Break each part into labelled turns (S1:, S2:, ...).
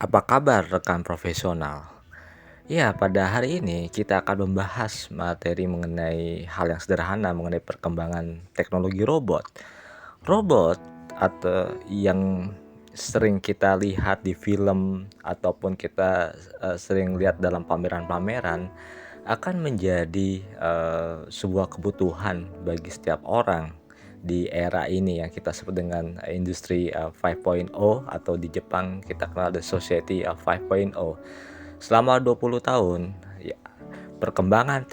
S1: Apa kabar rekan profesional? Ya, pada hari ini kita akan membahas materi mengenai hal yang sederhana mengenai perkembangan teknologi robot. Robot atau yang sering kita lihat di film ataupun kita sering lihat dalam pameran-pameran akan menjadi sebuah kebutuhan bagi setiap orang di era ini yang kita sebut dengan industri 5.0 atau di Jepang kita kenal the society 5.0. Selama 20 tahun ya, perkembangan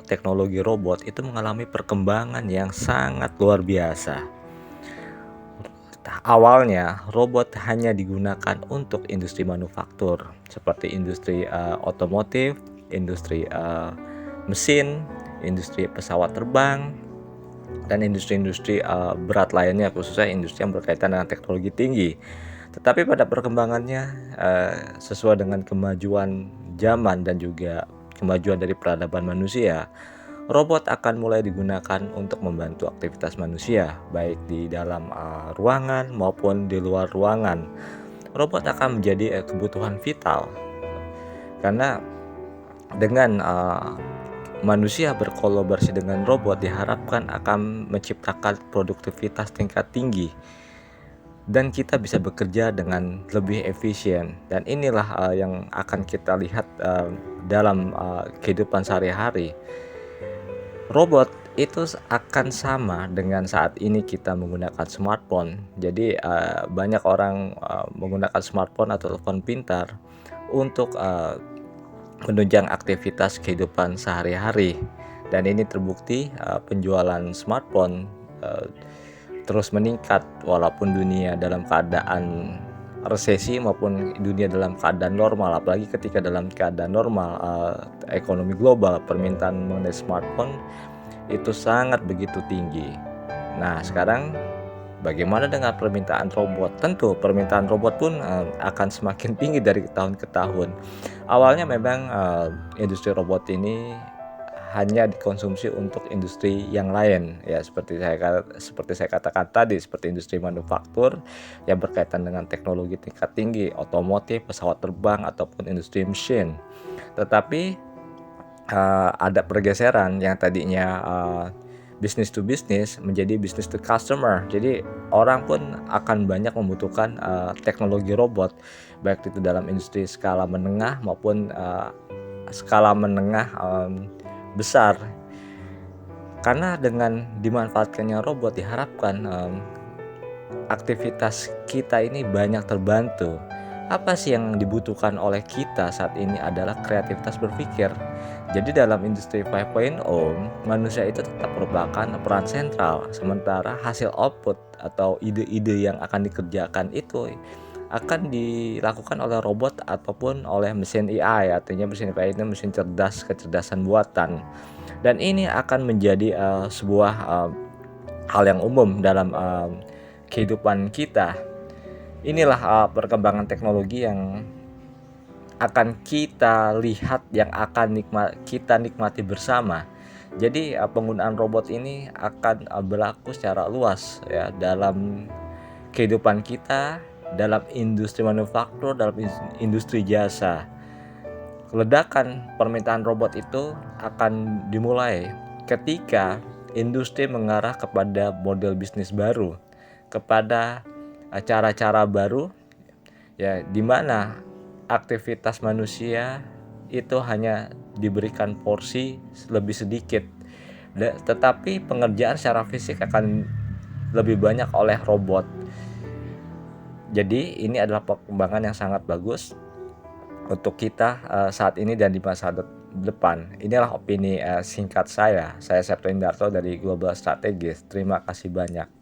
S1: teknologi robot itu mengalami perkembangan yang sangat luar biasa. Awalnya robot hanya digunakan untuk industri manufaktur seperti industri otomotif, industri mesin, industri pesawat terbang, dan industri-industri berat lainnya, khususnya industri yang berkaitan dengan teknologi tinggi. Tetapi pada perkembangannya, sesuai dengan kemajuan zaman dan juga kemajuan dari peradaban manusia, robot akan mulai digunakan untuk membantu aktivitas manusia, baik di dalam ruangan maupun di luar ruangan. Robot akan menjadi kebutuhan vital karena dengan manusia berkolaborasi dengan robot diharapkan akan menciptakan produktivitas tingkat tinggi dan kita bisa bekerja dengan lebih efisien, dan inilah yang akan kita lihat dalam kehidupan sehari-hari. Robot itu akan sama dengan saat ini kita menggunakan smartphone. Jadi banyak orang menggunakan smartphone atau telepon pintar untuk menunjang aktivitas kehidupan sehari-hari, dan ini terbukti penjualan smartphone terus meningkat walaupun dunia dalam keadaan resesi maupun dunia dalam keadaan normal. Apalagi ketika dalam keadaan normal ekonomi global, permintaan mengenai smartphone itu sangat begitu tinggi. Nah, sekarang bagaimana dengan permintaan robot? Tentu permintaan robot pun akan semakin tinggi dari tahun ke tahun. Awalnya memang industri robot ini hanya dikonsumsi untuk industri yang lain, ya seperti saya katakan tadi, seperti industri manufaktur yang berkaitan dengan teknologi tingkat tinggi, otomotif, pesawat terbang ataupun industri mesin. Tetapi ada pergeseran yang tadinya business to business menjadi business to customer. Jadi orang pun akan banyak membutuhkan teknologi robot, baik itu dalam industri skala menengah maupun skala menengah besar. Karena dengan dimanfaatkannya robot diharapkan aktivitas kita ini banyak terbantu. Apa sih yang dibutuhkan oleh kita saat ini adalah kreativitas berpikir. Jadi dalam industri 5.0, manusia itu tetap merupakan peran sentral, sementara hasil output atau ide-ide yang akan dikerjakan itu akan dilakukan oleh robot ataupun oleh mesin AI. Artinya mesin AI itu mesin cerdas, kecerdasan buatan. Dan ini akan menjadi sebuah hal yang umum dalam kehidupan kita. Inilah perkembangan teknologi yang akan kita lihat, yang akan kita nikmati bersama. Jadi penggunaan robot ini akan berlaku secara luas ya dalam kehidupan kita, dalam industri manufaktur, dalam industri jasa. Ledakan permintaan robot itu akan dimulai ketika industri mengarah kepada model bisnis baru, kepada cara-cara baru ya, di mana aktivitas manusia itu hanya diberikan porsi lebih sedikit, tetapi pengerjaan secara fisik akan lebih banyak oleh robot. Jadi ini adalah perkembangan yang sangat bagus untuk kita saat ini dan di masa depan. Inilah opini singkat saya. Saya Septo Indarto dari Global Strategis. Terima kasih banyak.